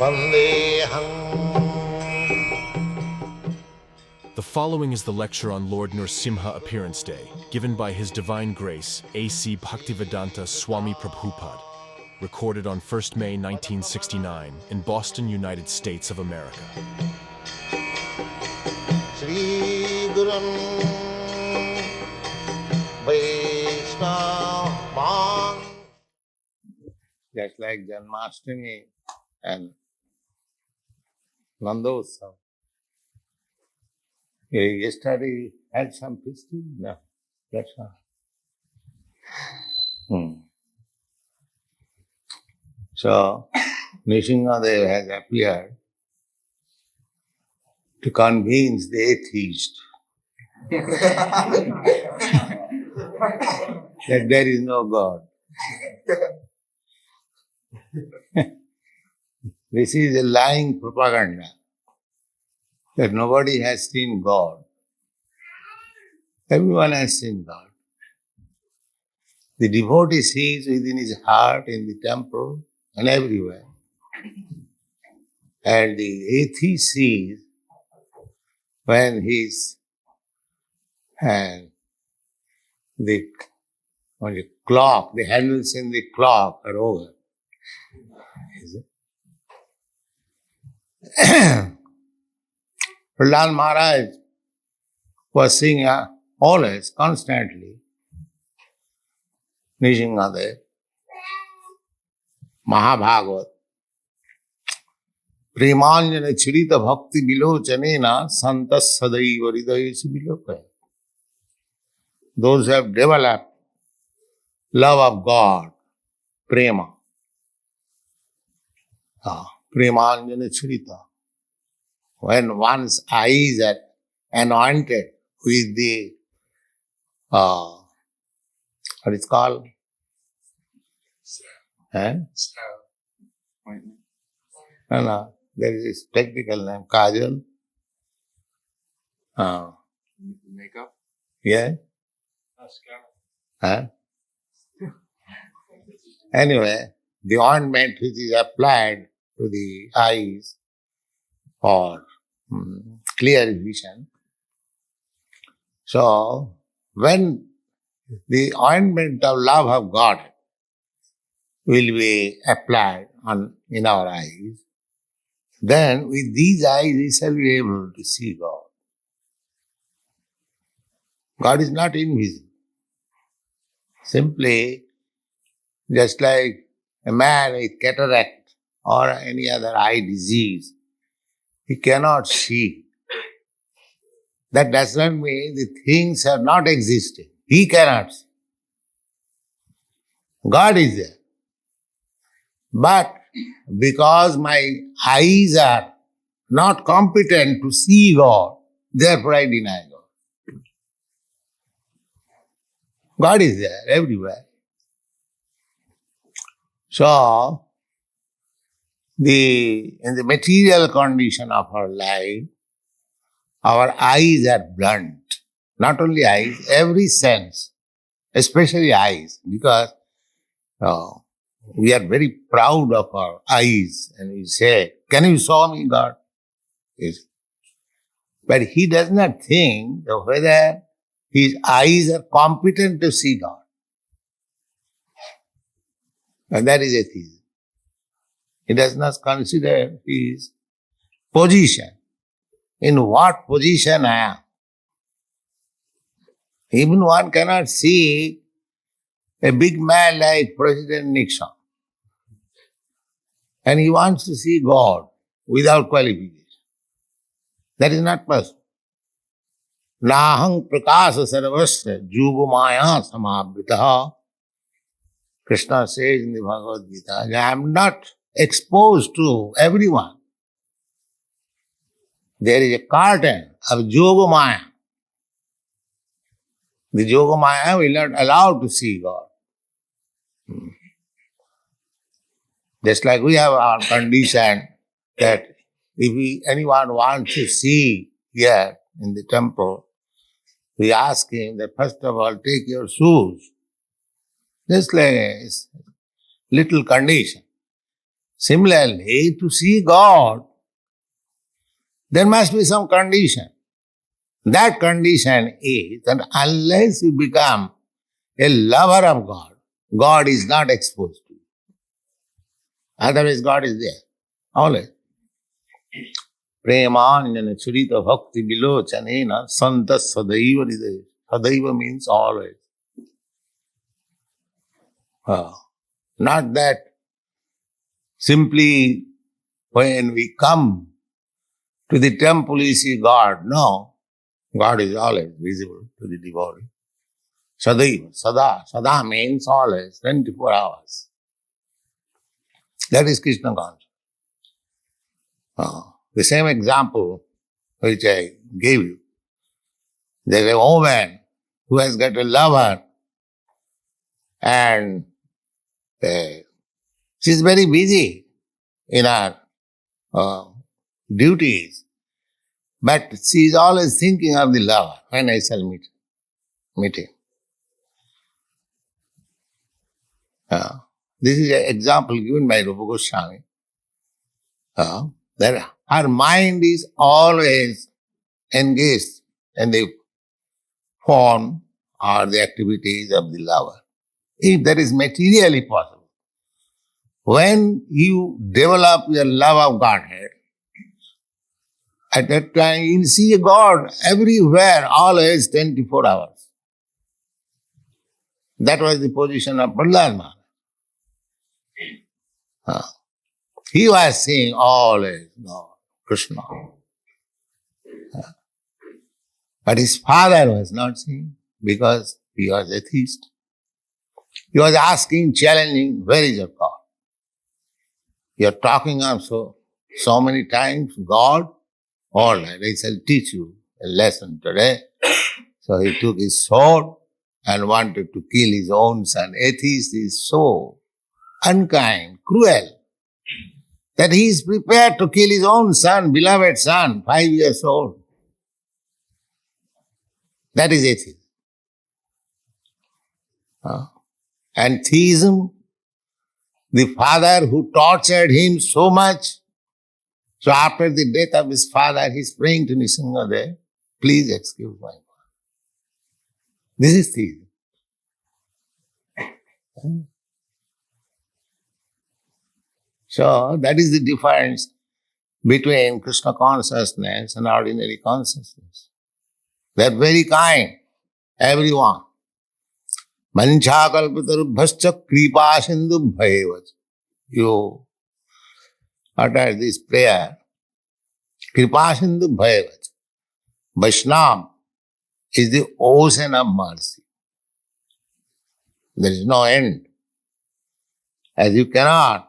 The following is the lecture on Lord Narsimha Appearance Day, given by His Divine Grace, A.C. Bhaktivedanta Swami Prabhupada, recorded on 1st May 1969 in Boston, United States of America. Just like Janmashtami and Nandotsav. Yesterday had some festival? No, that's all. So, Narsimhadev has appeared to convince the atheist that there is no God. This is a lying propaganda that nobody has seen God. Everyone has seen God. The devotee sees within his heart, in the temple, and everywhere. And the atheist sees when his hand, the clock, the handles in the clock are over. Is it? Prahlada Maharaj was singing always, constantly, Narsimhadev, Mahabhagavat, Premanjana Chirita Bhakti Vilochanena Santas Sadaiva Hridayesi Vilokaya. Those who have developed love of God, prema, Premanjana Chirita. When one's eyes are anointed with the, what it's called? No, there is this technical name, kajal. Makeup? Yeah? Anyway, the ointment which is applied to the eyes for clear vision. So, when the ointment of love of God will be applied in our eyes, then with these eyes we shall be able to see God. God is not invisible. Simply, just like a man with cataract or any other eye disease, he cannot see. That does not mean the things are not existing. He cannot see. God is there. But because my eyes are not competent to see God, therefore I deny God. God is there everywhere. So, in the material condition of our life, our eyes are blunt. Not only eyes, every sense, especially eyes, because we are very proud of our eyes and we say, can you show me God? Yes. But he does not think whether his eyes are competent to see God. And that is atheism. He does not consider his position. In what position I am? Even one cannot see a big man like President Nixon. And he wants to see God without qualification. That is not possible. Nahang prakasa sarvasya jugumaya samabritaha. Krishna says in the Bhagavad Gita, I am not exposed to everyone. There is a curtain of Yogamaya. The Yogamaya will not allow to see God. Just like we have our condition that if anyone wants to see here in the temple, we ask him that first of all, take your shoes. Just like a little condition. Similarly, to see God, there must be some condition. That condition is that unless you become a lover of God, God is not exposed to you. Otherwise, God is there, always. Premanjana churita bhakti vilochanena santas sadaiva hridaya. Sadaiva means always. Not that simply when we come to the temple you see God. No, God is always visible to the devotee. Sadaiva, sada. Sada means always, 24 hours. That is Krishna consciousness. The same example which I gave you. There is a woman who has got a lover and she is very busy in her duties, but she is always thinking of the lover. When I shall meet him. This is an example given by Rupa Goswami. That her mind is always engaged in the form or the activities of the lover. If that is materially possible, when you develop your love of Godhead, at that time you will see a God everywhere, always 24 hours. That was the position of Prahlada. He was seeing always God, Krishna. But his father was not seeing because he was atheist. He was asking, challenging, where is your God? You are talking of so many times, God, all right, I shall teach you a lesson today. So he took his sword and wanted to kill his own son. Atheist is so unkind, cruel, that he is prepared to kill his own son, beloved son, 5 years old. That is atheism. And theism, the father who tortured him so much, so after the death of his father, he is praying to Narsimhadev, please excuse my father. This is theism. So that is the difference between Krishna consciousness and ordinary consciousness. They are very kind, everyone. Mancha kalpatarubhascha kripa sindhu bhayevac. You utter this prayer. Kripa sindhu bhayevac. Vaishnava is the ocean of mercy. There is no end. As you cannot,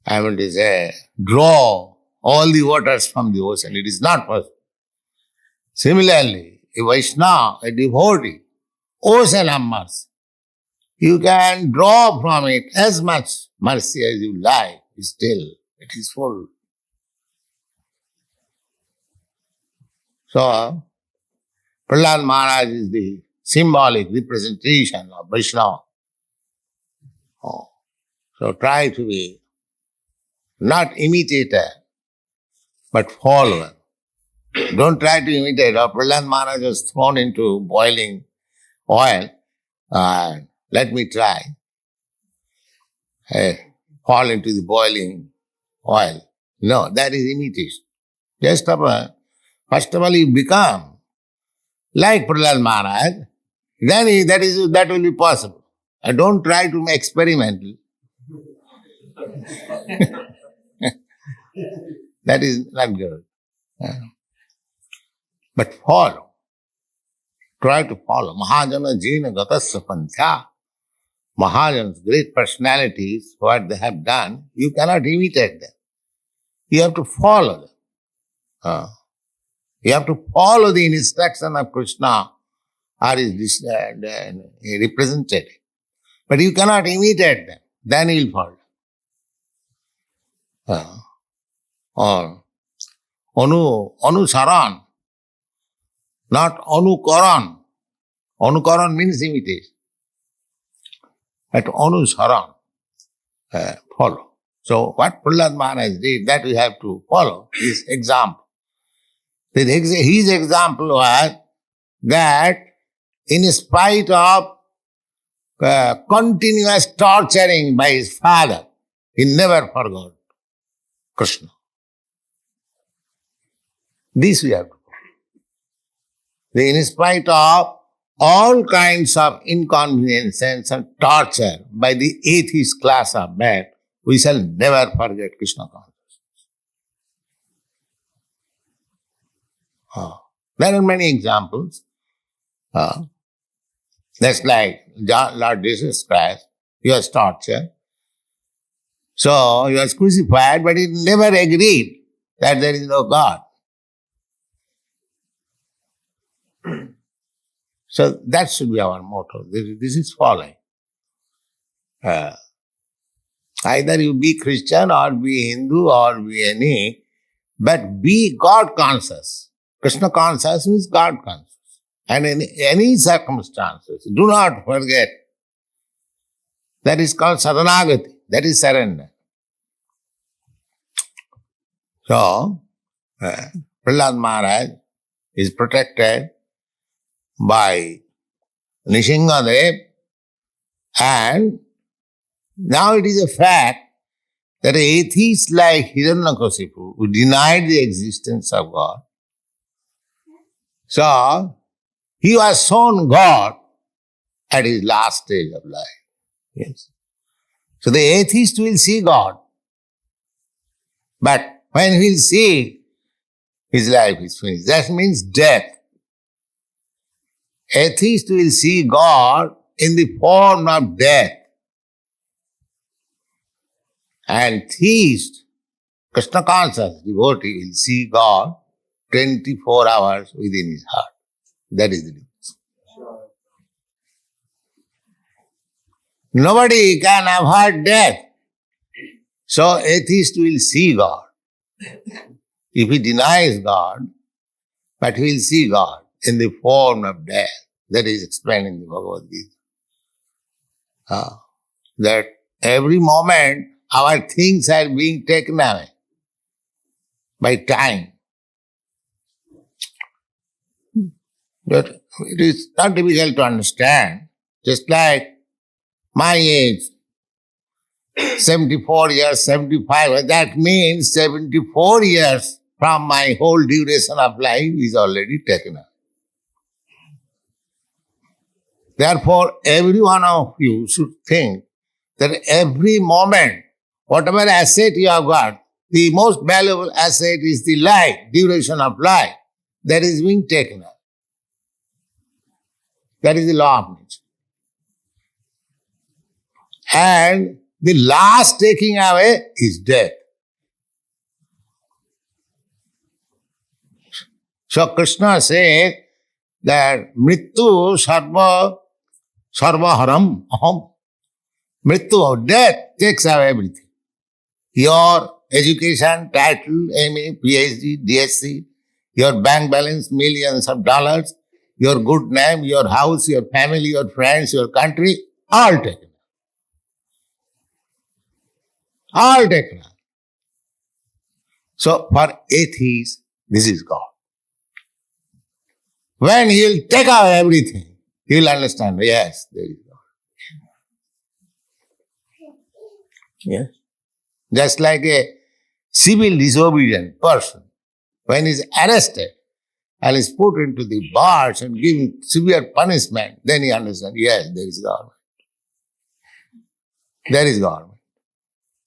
draw all the waters from the ocean. It is not possible. Similarly, a Vaishnava, a devotee, ocean of mercy. You can draw from it as much mercy as you like. Still, it is full. So, Prahlada Maharaj is the symbolic representation of Vaishnava. So try to be not imitator, but follower. Don't try to imitate. Prahlada Maharaj was thrown into boiling oil. Let me try. Fall into the boiling oil. No, that is imitation. Just first of all, you become like Prahlada Maharaj, then that will be possible. Don't try to make experimental. That is not good. But follow. Try to follow. Mahajana jina gatasya pantha. Mahajans, great personalities, what they have done, you cannot imitate them. You have to follow them. You have to follow the instruction of Krishna or his representative. But you cannot imitate them. Then you will follow. Anusaran, not anukaran. Anukaran means imitation. But anusaran, follow. So what Prahlada Maharaj did, that we have to follow, his example. His example was that in spite of continuous torturing by his father, he never forgot Krishna. This we have to follow. In spite of all kinds of inconveniences and torture by the atheist class of man, we shall never forget Krishna consciousness. There are many examples. That's like Lord Jesus Christ. He was tortured. So he was crucified, but he never agreed that there is no God. So that should be our motto. This is following. Either you be Christian or be Hindu or be any, but be God conscious. Krishna conscious means God conscious. And in any circumstances, do not forget. That is called saranagati. That is surrender. So, Prahlada Maharaj is protected by Narsimhadev, and now it is a fact that atheists like Hiranyakashipu, who denied the existence of God, so he was shown God at his last stage of life. Yes. So the atheist will see God, but when he will see, his life is finished. That means death. Atheist will see God in the form of death. And theist, Krishna conscious devotee, will see God 24 hours within his heart. That is the difference. Nobody can avoid death. So atheist will see God. If he denies God, but he will see God in the form of death. That is explained in the Bhagavad Gita. That every moment our things are being taken away by time. But it is not difficult to understand. Just like my age, 74 years, 75, that means 74 years from my whole duration of life is already taken up. Therefore, every one of you should think that every moment, whatever asset you have got, the most valuable asset is the life, duration of life, that is being taken up. That is the law of nature. And the last taking away is death. So Krishna says that mrityu sarvaharam aham. Mrityu, death takes away everything. Your education, title, MA, PhD, DSc, your bank balance, millions of dollars, your good name, your house, your family, your friends, your country, all taken. All taken. So for atheists, this is God. When he will take away everything, he will understand, yes, there is God. Yes. Just like a civil disobedient person, when he is arrested and is put into the bars and given severe punishment, then he understands, yes, there is government. There is government.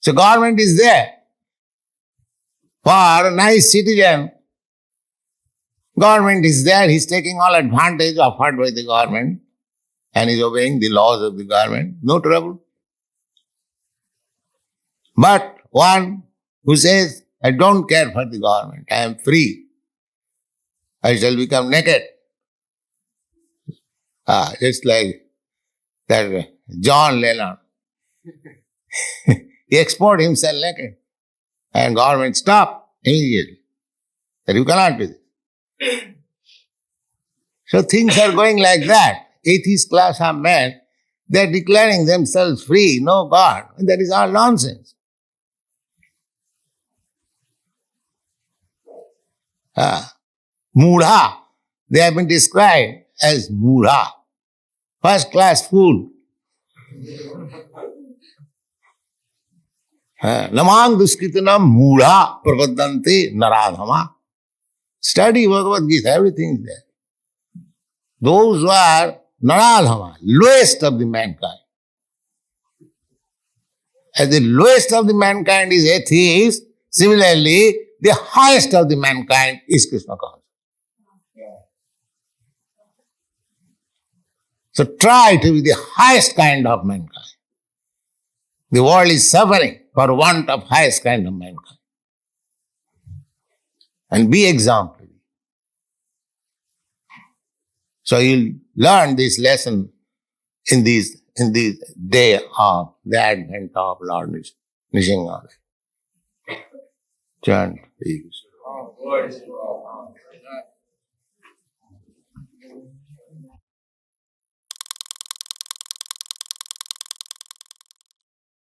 So government is there. For a nice citizen, government is there, he is taking all advantage offered by the government and is obeying the laws of the government, no trouble. But one who says, I don't care for the government, I am free, I shall become naked. Just like that John Lennon. He exported himself naked. And government stopped immediately. That you cannot do this. So things are going like that. Atheist class of men, they are declaring themselves free, no God. And that is all nonsense. Mudha. They have been described as Mudha. First class fool. Namang duskritanam Mudha prapadante naradhama. Study Bhagavad Gita, everything is there. Those who are naradhama, lowest of the mankind. As the lowest of the mankind is atheist, similarly, the highest of the mankind is Krishna consciousness. So try to be the highest kind of mankind. The world is suffering for want of highest kind of mankind. And be exemplary. So you'll learn this lesson in this day of the advent of Lord Narsimhadev. Chant, please.